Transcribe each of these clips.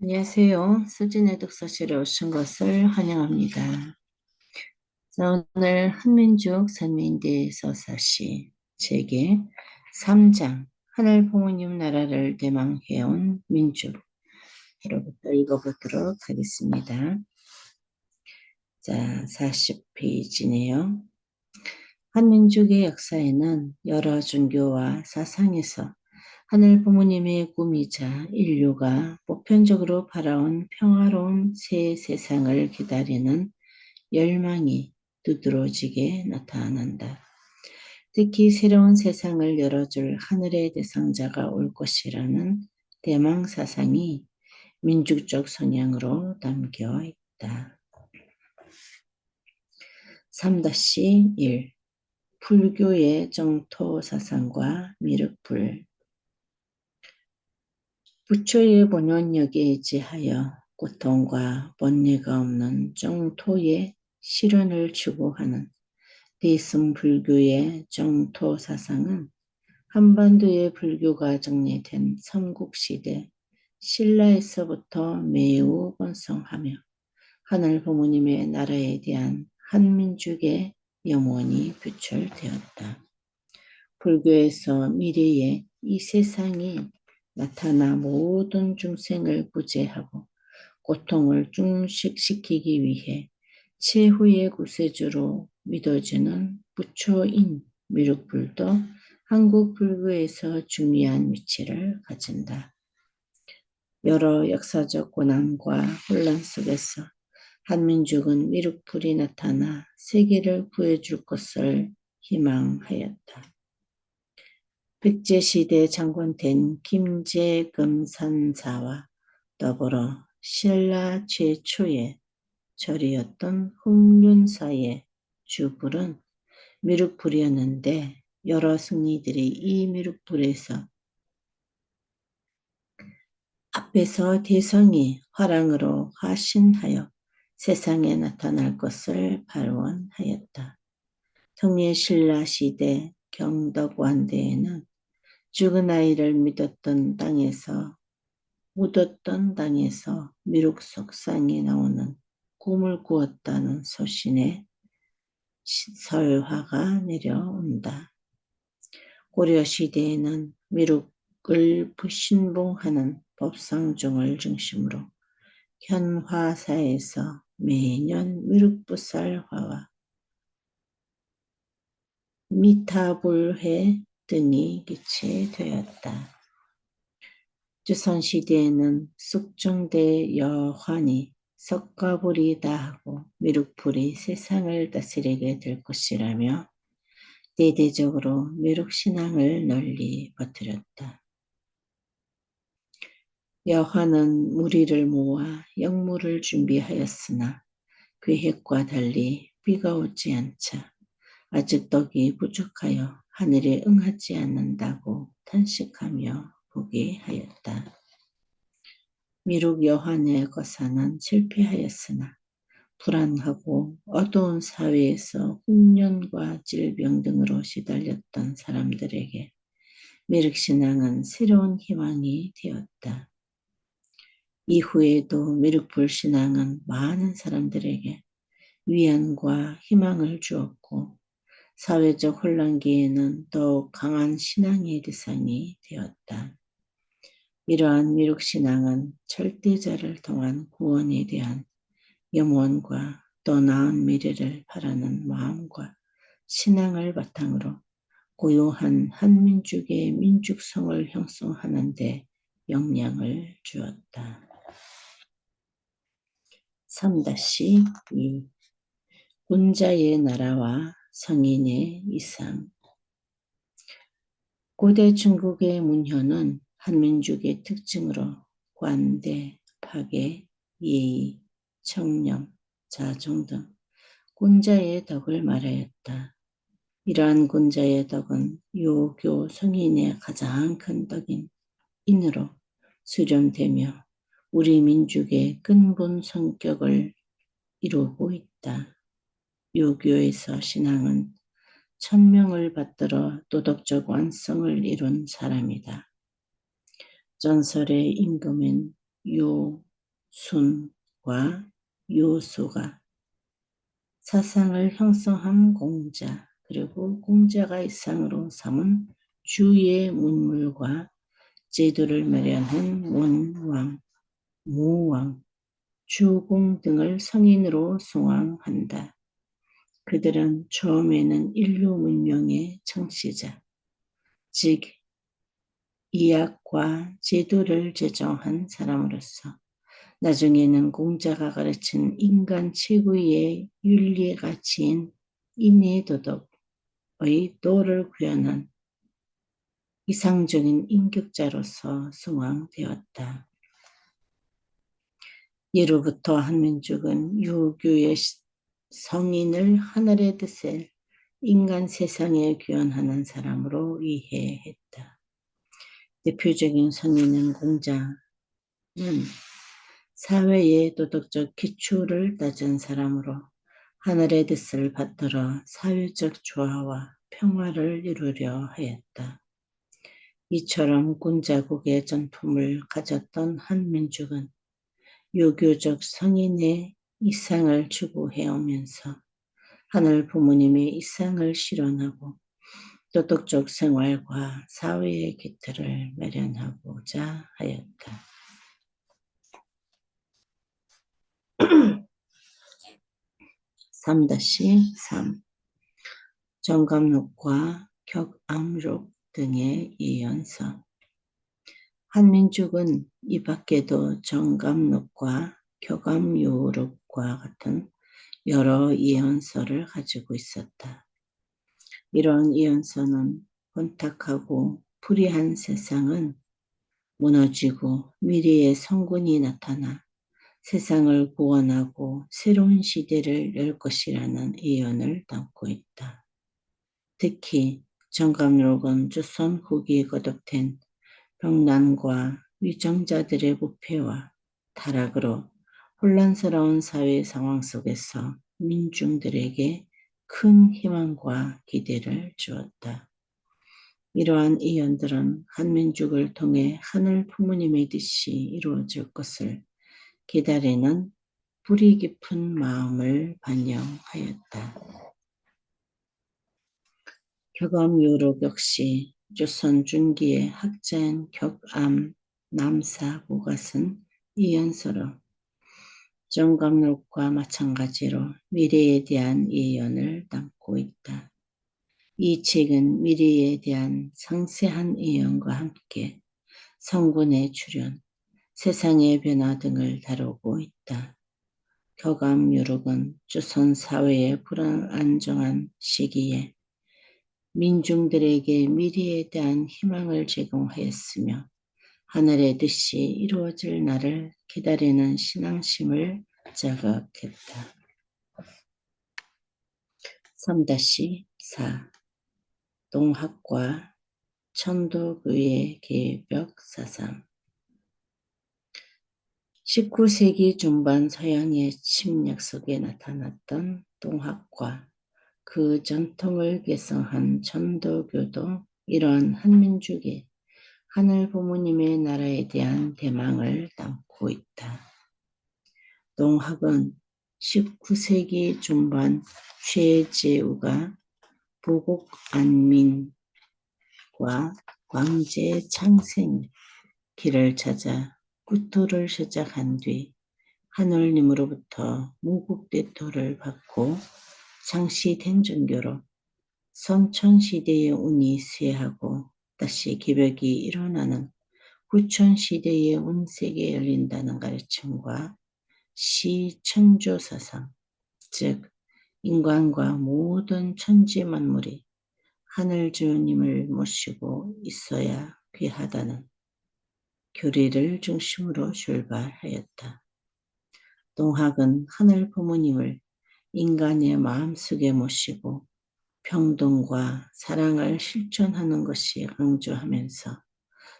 안녕하세요. 수진의 독서실에 오신 것을 환영합니다. 자, 오늘 한민족 선민대서사시 제게 3장 하늘 부모님 나라를 대망해온 민족으로부터 읽어보도록 하겠습니다. 자, 40페이지네요. 한민족의 역사에는 여러 종교와 사상에서 하늘 부모님의 꿈이자 인류가 보편적으로 바라온 평화로운 새 세상을 기다리는 열망이 두드러지게 나타난다. 특히 새로운 세상을 열어줄 하늘의 대상자가 올 것이라는 대망 사상이 민족적 성향으로 담겨 있다. 3-1 불교의 정토 사상과 미륵불 부처의 본원력에 의지하여 고통과 번뇌가 없는 정토의 실현을 추구하는 대승불교의 정토 사상은 한반도의 불교가 정리된 삼국시대 신라에서부터 매우 번성하며 하늘 부모님의 나라에 대한 한민족의 염원이 표출되었다. 불교에서 미래에 이 세상이 나타나 모든 중생을 구제하고 고통을 중식시키기 위해 최후의 구세주로 믿어지는 부처인 미륵불도 한국 불교에서 중요한 위치를 가진다. 여러 역사적 고난과 혼란 속에서 한민족은 미륵불이 나타나 세계를 구해줄 것을 희망하였다. 백제시대 장군된 김제금산사와 더불어 신라 최초의 절이었던 홍륜사의 주불은 미륵불이었는데 여러 승리들이 이 미륵불에서 앞에서 대성이 화랑으로 화신하여 세상에 나타날 것을 발원하였다. 통일 신라 시대 경덕완대에는 죽은 아이를 묻었던 땅에서 미륵 속상에 나오는 꿈을 꾸었다는 소신의 설화가 내려온다. 고려시대에는 미륵을 신봉하는 법상종을 중심으로 현화사에서 매년 미륵부살화와 미타불회 등이 개최되었다. 조선시대에는 쑥중대 여환이 석가불이 다하고 미륵불이 세상을 다스리게 될 것이라며 대대적으로 미륵신앙을 널리 퍼뜨렸다. 여환은 무리를 모아 역무를 준비하였으나 계획과 달리 비가 오지 않자 아직 떡이 부족하여 하늘에 응하지 않는다고 탄식하며 포기하였다. 미륵 여환의 거사는 실패하였으나 불안하고 어두운 사회에서 훈련과 질병 등으로 시달렸던 사람들에게 미륵신앙은 새로운 희망이 되었다. 이후에도 미륵불 신앙은 많은 사람들에게 위안과 희망을 주었고 사회적 혼란기에는 더욱 강한 신앙의 대상이 되었다. 이러한 미륵신앙은 절대자를 통한 구원에 대한 염원과 더 나은 미래를 바라는 마음과 신앙을 바탕으로 고요한 한민족의 민족성을 형성하는 데 영향을 주었다. 3-2 군자의 나라와 성인의 이상 고대 중국의 문효는 한민족의 특징으로 관대, 파괴, 예의, 청렴, 자종 등 군자의 덕을 말하였다. 이러한 군자의 덕은 요교 성인의 가장 큰 덕인 인으로 수렴되며 우리 민족의 근본 성격을 이루고 있다. 요교에서 신앙은 천명을 받들어 도덕적 완성을 이룬 사람이다. 전설의 임금인 순과 요소가 사상을 형성한 공자, 그리고 공자가 이상으로 삼은 주의 문물과 제도를 마련한 원왕, 무왕, 주공 등을 성인으로 숭앙한다. 그들은 처음에는 인류 문명의 창시자, 즉 이학과 제도를 제정한 사람으로서 나중에는 공자가 가르친 인간 최고의 윤리 가치인 인의도덕의 도를 구현한 이상적인 인격자로서 숭앙되었다. 예로부터 한민족은 유교의 성인을 하늘의 뜻을 인간 세상에 구현하는 사람으로 이해했다. 대표적인 성인은 공자는 사회의 도덕적 기초를 따진 사람으로 하늘의 뜻을 받들어 사회적 조화와 평화를 이루려 하였다. 이처럼 군자국의 전통을 가졌던 한민족은 유교적 성인의 이상을 추구해오면서 하늘 부모님의 이상을 실현하고 도덕적 생활과 사회의 기틀을 마련하고자 하였다. 3-3 정감록과 격암록 등의 예언서. 한민족은 이 밖에도 정감록과 격암록과 같은 여러 예언서를 가지고 있었다. 이러한 예언서는 혼탁하고 불의한 세상은 무너지고 미래의 성군이 나타나 세상을 구원하고 새로운 시대를 열 것이라는 예언을 담고 있다. 특히 정감록은 조선 후기에 거듭된 병난과 위정자들의 부패와 타락으로 혼란스러운 사회 상황 속에서 민중들에게 큰 희망과 기대를 주었다. 이러한 예언들은 한민족을 통해 하늘 부모님의 뜻이 이루어질 것을 기다리는 뿌리 깊은 마음을 반영하였다. 격암요록 역시 조선 중기의 학자인 격암 남사부가 쓴 예언서로 정감록과 마찬가지로 미래에 대한 예언을 담고 있다. 이 책은 미래에 대한 상세한 예언과 함께 성군의 출현, 세상의 변화 등을 다루고 있다. 격암요록은 조선 사회의 불안정한 시기에 민중들에게 미래에 대한 희망을 제공하였으며 하늘의 뜻이 이루어질 날을 기다리는 신앙심을 자극했다. 3-4 동학과 천도교의 개벽 사상. 19세기 중반 서양의 침략 속에 나타났던 동학과 그 전통을 계승한 천도교도 이러한 한민족의 하늘 부모님의 나라에 대한 대망을 담고 있다. 동학은 19세기 중반 최재우가 부곡 안민과 광제 창생 길을 찾아 구토를 시작한 뒤 하늘님으로부터 무국대토를 받고 장씨 된종교로 선천시대의 운이 쇠하고 다시 기벽이 일어나는 구천시대의 운세계 열린다는 가르침과 시천조사상, 즉 인간과 모든 천지만물이 하늘주님을 모시고 있어야 귀하다는 교리를 중심으로 출발하였다. 동학은 하늘 부모님을 인간의 마음속에 모시고 평등과 사랑을 실천하는 것이 강조하면서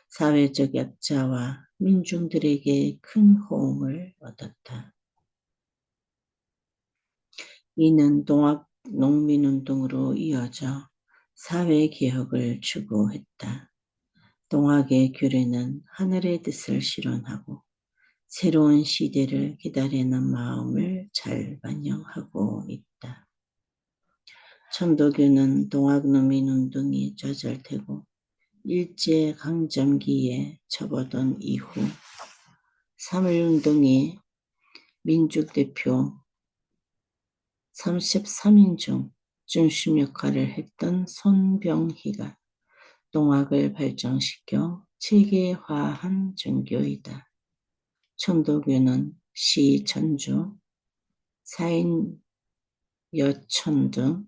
사회적 약자와 민중들에게 큰 호응을 얻었다. 이는 동학 농민운동으로 이어져 사회개혁을 추구했다. 동학의 규례는 하늘의 뜻을 실현하고 새로운 시대를 기다리는 마음을 잘 반영하고 있다. 천도교는 동학농민운동이 좌절되고 일제강점기에 접어든 이후 3.1운동의 민족대표 33인 중 중심 역할을 했던 손병희가 동학을 발전시켜 체계화한 종교이다. 천도교는 시, 천주, 사인, 여천 등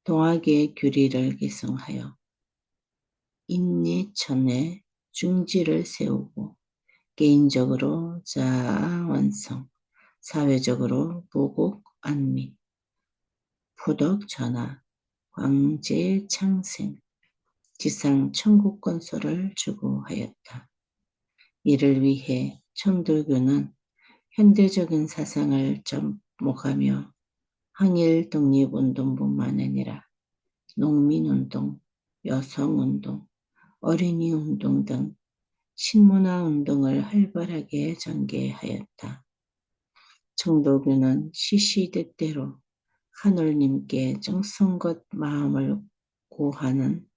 동학의 규리를 계승하여 인내천의 중지를 세우고 개인적으로 자아 완성, 사회적으로 보국 안민, 포덕 전화, 황제 창생, 지상 천국 건설을 추구하였다. 이를 위해 천도교는 현대적인 사상을 접목하며 항일 독립운동뿐만 아니라 농민운동, 여성운동, 어린이운동 등 신문화운동을 활발하게 전개하였다. 천도교는 시시때때로 하늘님께 정성껏 마음을 고하는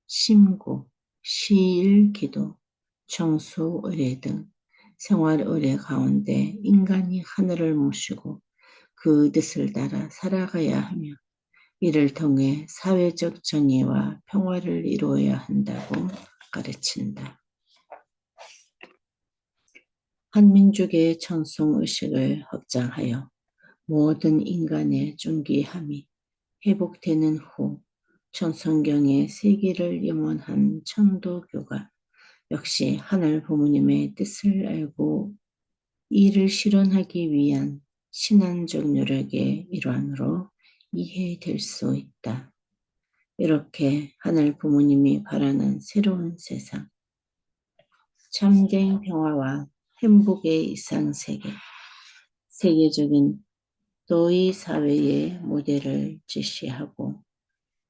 심구, 시일기도, 청수의례 등 생활의례 가운데 인간이 하늘을 모시고 그 뜻을 따라 살아가야 하며 이를 통해 사회적 정의와 평화를 이루어야 한다고 가르친다. 한민족의 천성의식을 확장하여 모든 인간의 존귀함이 회복되는 후 천성경의 세계를 염원한 천도교가 역시 하늘 부모님의 뜻을 알고 이를 실현하기 위한 신앙적 노력의 일환으로 이해될 수 있다. 이렇게 하늘 부모님이 바라는 새로운 세상, 참된 평화와 행복의 이상세계, 세계적인 도의 사회의 모델을 제시하고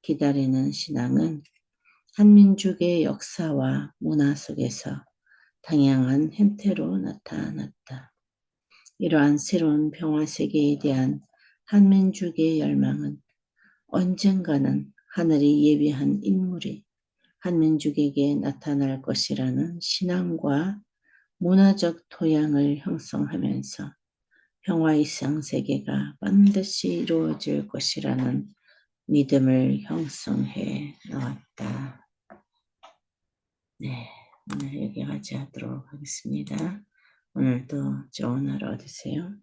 기다리는 신앙은 한민족의 역사와 문화 속에서 다양한 형태로 나타났다. 이러한 새로운 평화세계에 대한 한민족의 열망은 언젠가는 하늘이 예비한 인물이 한민족에게 나타날 것이라는 신앙과 문화적 토양을 형성하면서 평화 이상세계가 반드시 이루어질 것이라는 믿음을 형성해 나왔다. 네, 오늘 여기까지 하도록 하겠습니다. 오늘도 좋은 하루 되세요.